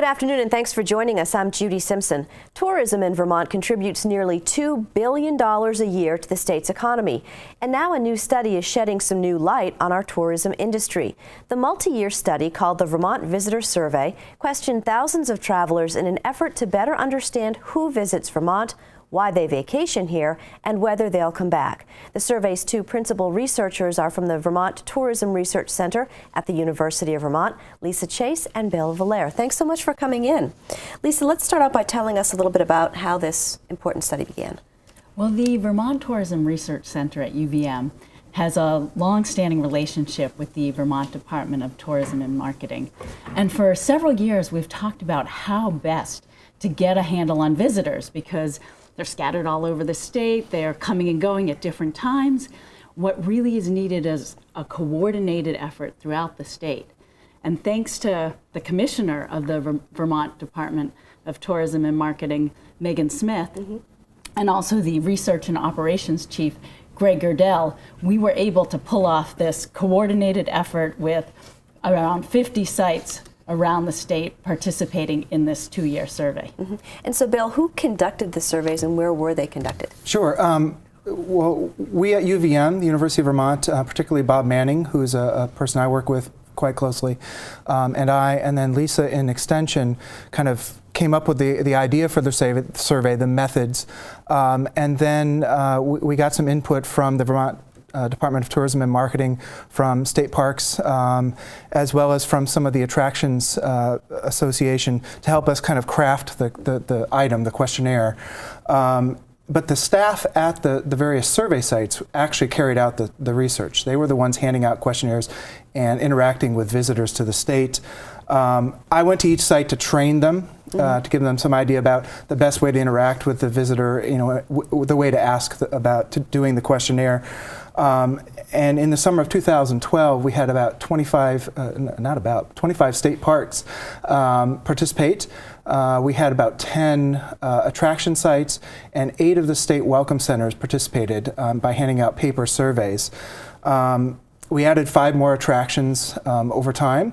afternoon and thanks for joining us. I'm Judy Simpson. Tourism in Vermont contributes nearly $2 billion a year to the state's economy. And now a new study is shedding some new light on our tourism industry. The multi-year study, called the Vermont Visitor Survey, questioned thousands of travelers in an effort to better understand who visits Vermont, why they vacation here, and whether they'll come back. The survey's two principal researchers are from the Vermont Tourism Research Center at the University of Vermont, Lisa Chase and Bill Valere. Thanks so much for coming in. Lisa, let's start out by telling us a little bit about how this important study began. Well, the Vermont Tourism Research Center at UVM has a long-standing relationship with the Vermont Department of Tourism and Marketing. And for several years, we've talked about how best to get a handle on visitors, because they're scattered all over the state, they're coming and going at different times. What really is needed is a coordinated effort throughout the state. And thanks to the commissioner of the Vermont Department of Tourism and Marketing, Megan Smith, and also the research and operations chief, Greg Gerdell, we were able to pull off this coordinated effort with around 50 sites around the state participating in this two-year survey. And so, Bill, who conducted the surveys and where were they conducted? Sure. Well, we at UVM, the University of Vermont, particularly Bob Manning, who's a person I work with quite closely, and then Lisa in Extension kind of came up with the idea for the survey, the methods, and then we got some input from the Vermont Department of Tourism and Marketing, from state parks, as well as from some of the Attractions Association, to help us kind of craft the item, the questionnaire. But the staff at the various survey sites actually carried out the research. They were the ones handing out questionnaires and interacting with visitors to the state. I went to each site to train them, to give them some idea about the best way to interact with the visitor, the way to ask about doing the questionnaire. And in the summer of 2012, we had about 25 state parks participate. We had about 10 attraction sites, and 8 of the state welcome centers participated by handing out paper surveys. We added 5 more attractions over time.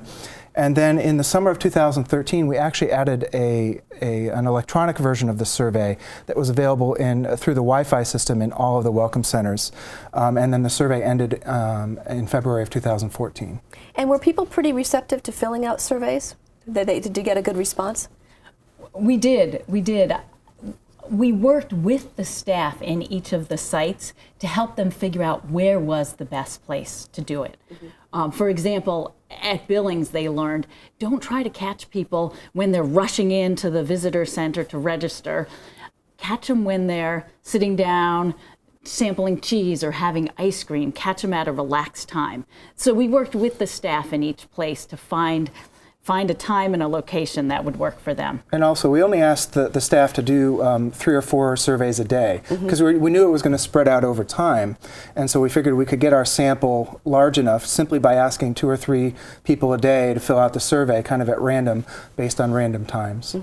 And then in the summer of 2013, we actually added an electronic version of the survey that was available through the Wi-Fi system in all of the welcome centers. And then the survey ended in February of 2014. And were people pretty receptive to filling out surveys? Did you get a good response? We did. We worked with the staff in each of the sites to help them figure out where was the best place to do it. For example, at Billings, they learned, don't try to catch people when they're rushing into the visitor center to register. Catch them when they're sitting down, sampling cheese or having ice cream. Catch them at a relaxed time. So we worked with the staff in each place to find a time and a location that would work for them. And also, we only asked the staff to do 3 or 4 surveys a day, because we knew it was going to spread out over time. And so we figured we could get our sample large enough simply by asking 2 or 3 people a day to fill out the survey, kind of at random, based on random times.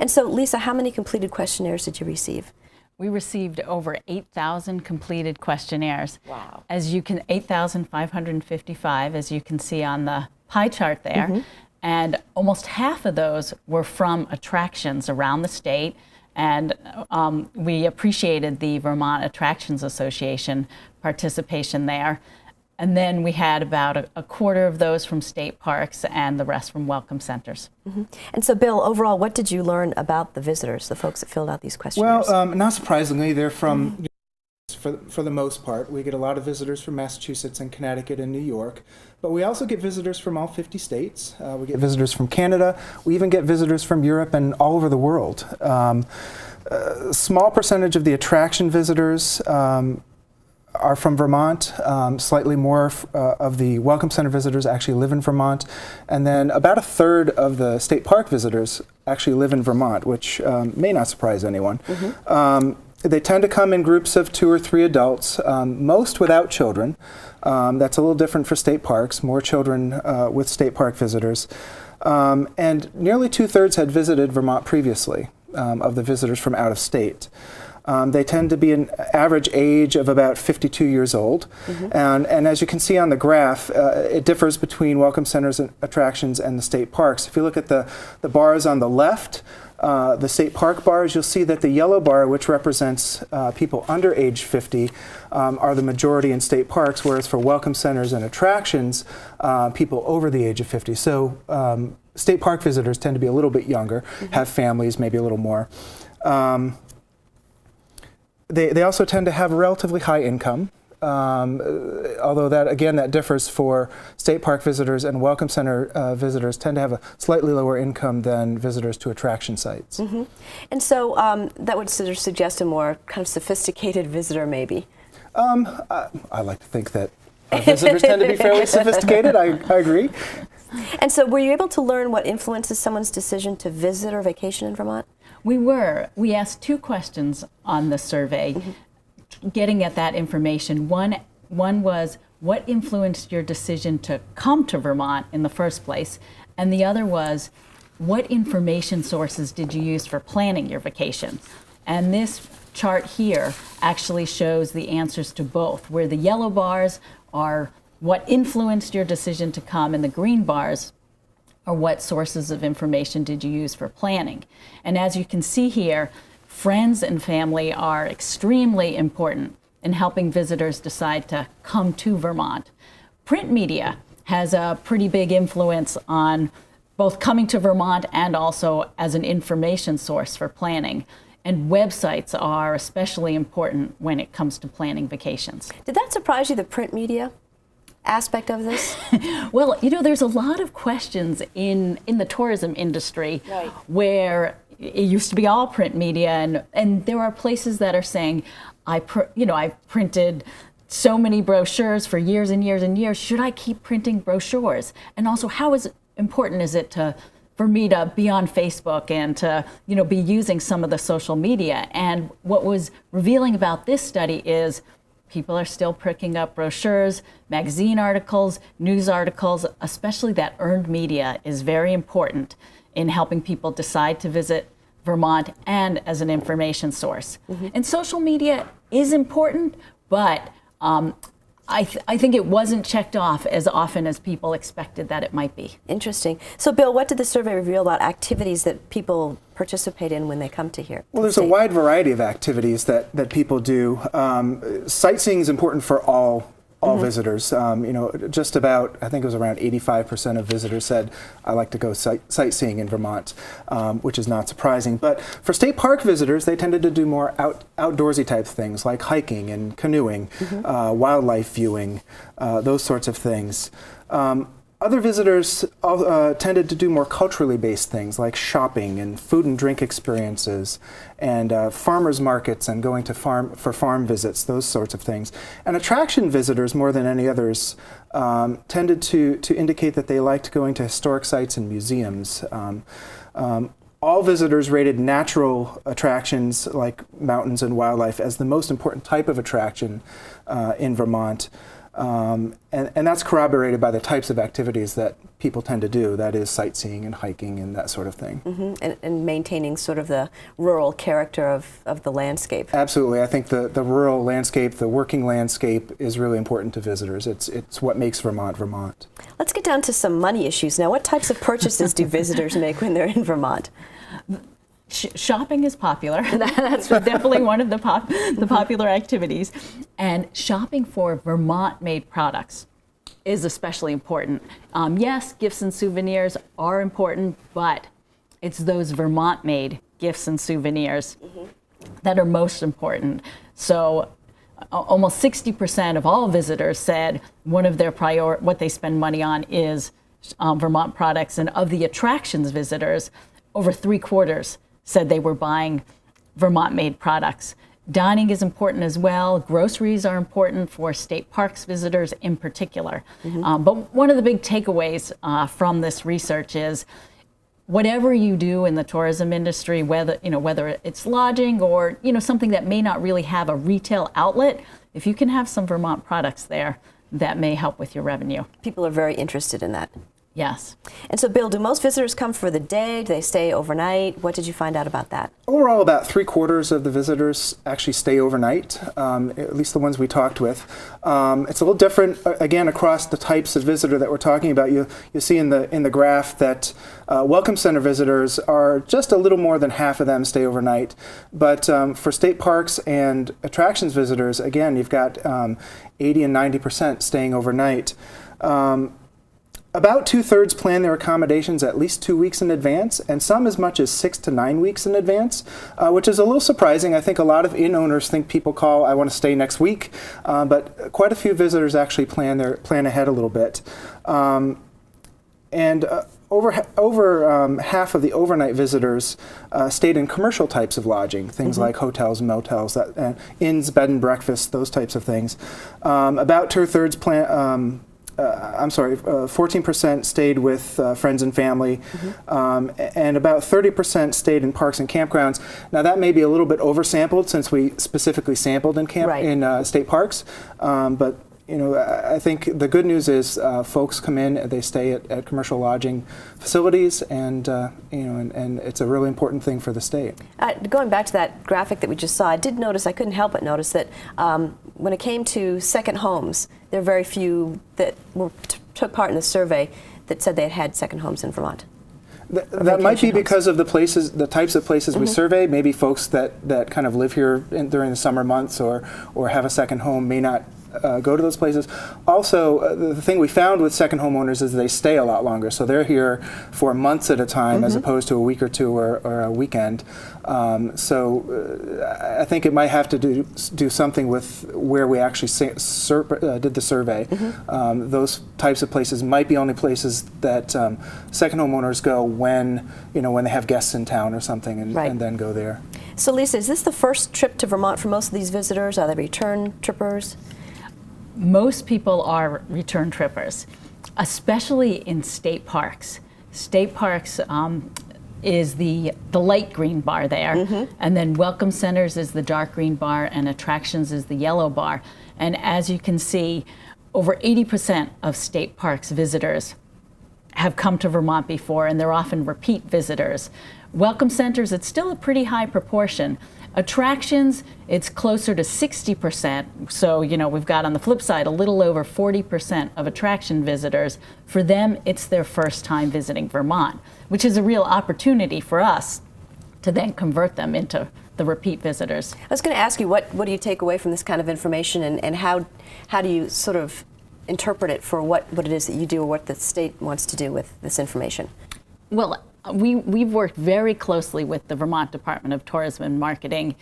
And so, Lisa, how many completed questionnaires did you receive? We received over 8,000 completed questionnaires. Wow. 8,555, as you can see on the pie chart there. And almost half of those were from attractions around the state. And we appreciated the Vermont Attractions Association participation there. And then we had about a quarter of those from state parks and the rest from welcome centers. And so, Bill, overall, what did you learn about the visitors, the folks that filled out these questionnaires? Well, not surprisingly, they're from, for the most part, we get a lot of visitors from Massachusetts and Connecticut and New York. But we also get visitors from all 50 states. We get visitors from Canada. We even get visitors from Europe and all over the world. A small percentage of the attraction visitors are from Vermont. Slightly more of the welcome center visitors actually live in Vermont. And then about 1/3 of the state park visitors actually live in Vermont, which may not surprise anyone. They tend to come in groups of 2 or 3 adults, most without children. That's a little different for state parks, more children with state park visitors. And nearly 2/3 had visited Vermont previously, of the visitors from out of state. They tend to be an average age of about 52 years old. And as you can see on the graph, it differs between welcome centers and attractions and the state parks. If you look at the bars on the left, the state park bars, you'll see that the yellow bar, which represents people under age 50, are the majority in state parks, whereas for welcome centers and attractions, people over the age of 50. So state park visitors tend to be a little bit younger, have families, maybe a little more. They also tend to have a relatively high income, although that differs for state park visitors, and welcome center visitors tend to have a slightly lower income than visitors to attraction sites. And so that would sort of suggest a more kind of sophisticated visitor, maybe. I like to think that our visitors tend to be fairly sophisticated. I agree. And so were you able to learn what influences someone's decision to visit or vacation in Vermont? We were. We asked 2 questions on the survey, getting at that information. One was, what influenced your decision to come to Vermont in the first place? And the other was, what information sources did you use for planning your vacation? And this chart here actually shows the answers to both, where the yellow bars are what influenced your decision to come, and the green bars are what sources of information did you use for planning. And as you can see here, friends and family are extremely important in helping visitors decide to come to Vermont. Print media has a pretty big influence on both coming to Vermont and also as an information source for planning. And websites are especially important when it comes to planning vacations. Did that surprise you, the print media aspect of this? Well, you know, there's a lot of questions in the tourism industry where it used to be all print media, and there are places that are saying, I've printed so many brochures for years and years and years. Should I keep printing brochures? And also, how important is it for me to be on Facebook and to be using some of the social media? And what was revealing about this study is people are still picking up brochures, magazine articles, news articles, especially that earned media is very important in helping people decide to visit Vermont and as an information source. And social media is important, but I think it wasn't checked off as often as people expected that it might be. Interesting. So, Bill, what did the survey reveal about activities that people participate in when they come to here? Well, there's a wide variety of activities that people do. Sightseeing is important for all visitors. Just about, I think it was around 85% of visitors said, I like to go sightseeing in Vermont, which is not surprising. But for state park visitors, they tended to do more outdoorsy type things like hiking and canoeing, wildlife viewing, those sorts of things. Other visitors tended to do more culturally based things like shopping and food and drink experiences and farmers markets and going to farm visits, those sorts of things. And attraction visitors, more than any others, tended to indicate that they liked going to historic sites and museums. All visitors rated natural attractions like mountains and wildlife as the most important type of attraction in Vermont. And that's corroborated by the types of activities that people tend to do, that is sightseeing and hiking and that sort of thing. And maintaining sort of the rural character of the landscape. Absolutely. I think the rural landscape, the working landscape is really important to visitors. It's what makes Vermont, Vermont. Let's get down to some money issues now. What types of purchases do visitors make when they're in Vermont? Shopping is popular. That's definitely one of the popular activities. And shopping for Vermont-made products is especially important. Yes, gifts and souvenirs are important, but it's those Vermont-made gifts and souvenirs that are most important. So almost 60% of all visitors said one of their what they spend money on is Vermont products. And of the attractions visitors, over 3/4 said they were buying Vermont-made products. Dining is important as well. Groceries are important for state parks visitors in particular. But one of the big takeaways from this research is whatever you do in the tourism industry, whether it's lodging or something that may not really have a retail outlet, if you can have some Vermont products there, that may help with your revenue. People are very interested in that. Yes. And so, Bill, do most visitors come for the day? Do they stay overnight? What did you find out about that? Overall, about 3/4 of the visitors actually stay overnight, at least the ones we talked with. It's a little different, again, across the types of visitor that we're talking about. You see in the graph that Welcome Center visitors are just a little more than half of them stay overnight. But for state parks and attractions visitors, again, you've got 80 and 90% staying overnight. About 2/3 plan their accommodations at least 2 weeks in advance, and some as much as 6 to 9 weeks in advance, which is a little surprising. I think a lot of inn owners think people call, I want to stay next week, but quite a few visitors actually plan ahead a little bit. Over half of the overnight visitors stayed in commercial types of lodging, things like hotels, motels, inns, bed and breakfast, those types of things. About 2/3 plan. 14% stayed with friends and family, and about 30% stayed in parks and campgrounds. Now that may be a little bit oversampled since we specifically sampled in state parks, but I think the good news is folks come in, they stay at commercial lodging facilities, and and it's a really important thing for the state. Going back to that graphic that we just saw, I couldn't help but notice that when it came to second homes, there are very few that took part in the survey that said they had had second homes in Vermont. That might be because of the types of places we survey. Maybe folks that kind of live here during the summer months or have a second home may not go to those places. Also, the thing we found with second homeowners is they stay a lot longer. So they're here for months at a time as opposed to a week or two or a weekend. So I think it might have to do something with where we actually did the survey. Those types of places might be only places that second homeowners go when they have guests in town or something, and then go there. So Lisa, is this the first trip to Vermont for most of these visitors? Are they return trippers? Most people are return trippers, especially in state parks. State parks is the light green bar there, and then Welcome Centers is the dark green bar, and Attractions is the yellow bar. And as you can see, over 80% of state parks visitors have come to Vermont before, and they're often repeat visitors. Welcome Centers, it's still a pretty high proportion. Attractions, it's closer to 60%. So, we've got on the flip side a little over 40% of attraction visitors. For them, it's their first time visiting Vermont, which is a real opportunity for us to then convert them into the repeat visitors. I was going to ask you, what do you take away from this kind of information, and how do you sort of interpret it for what it is that you do or what the state wants to do with this information? Well, we've worked very closely with the Vermont Department of Tourism and Marketing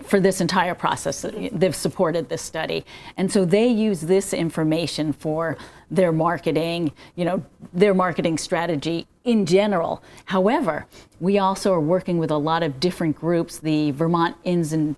for this entire process. They've supported this study. And so they use this information for their marketing, their marketing strategy in general. However, we also are working with a lot of different groups, the Vermont Inns and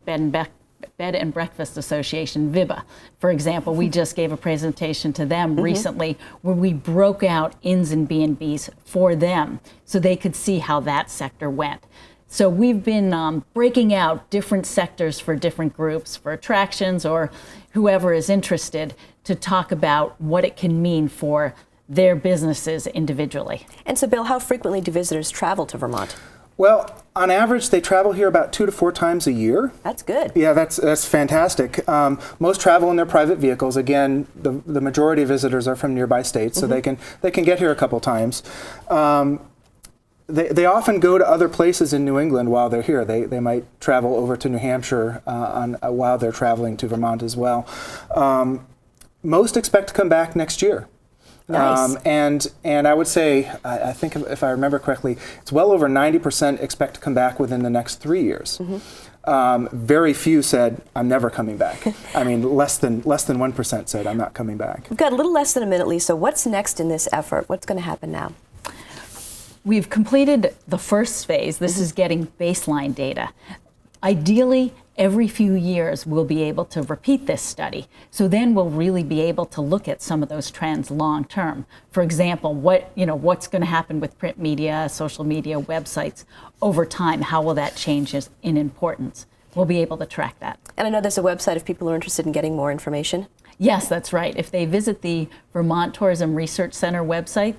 Bed and Breakfast Association, VIBA. For example, we just gave a presentation to them recently where we broke out inns and B&Bs for them so they could see how that sector went. So we've been breaking out different sectors for different groups, for attractions or whoever is interested, to talk about what it can mean for their businesses individually. And so, Bill, how frequently do visitors travel to Vermont? Well, on average, they travel here about 2 to 4 times a year. That's good. Yeah, that's fantastic. Most travel in their private vehicles. Again, the majority of visitors are from nearby states, so they can get here a couple times. They often go to other places in New England while they're here. They might travel over to New Hampshire while they're traveling to Vermont as well. Most expect to come back next year. Nice. And I would say, I think if I remember correctly, it's well over 90% expect to come back within the next 3 years. Very few said, I'm never coming back. I mean, less than 1% said, I'm not coming back. We've got a little less than a minute, Lisa. What's next in this effort? What's going to happen now? We've completed the first phase. This is getting baseline data. Ideally, every few years we'll be able to repeat this study. So then we'll really be able to look at some of those trends long term. For example, what's going to happen with print media, social media, websites over time? How will that change in importance? we'll be able to track that. And I know there's a website if people are interested in getting more information. Yes, that's right. If they visit the Vermont Tourism Research Center website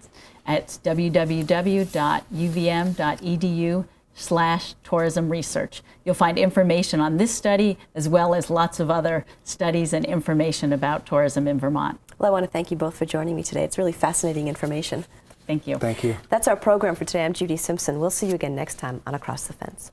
at www.uvm.edu/tourism research, you'll find information on this study as well as lots of other studies and information about tourism in Vermont. Well, I want to thank you both for joining me today. It's really fascinating information. Thank you. Thank you. That's our program for today. I'm Judy Simpson. We'll see you again next time on Across the Fence.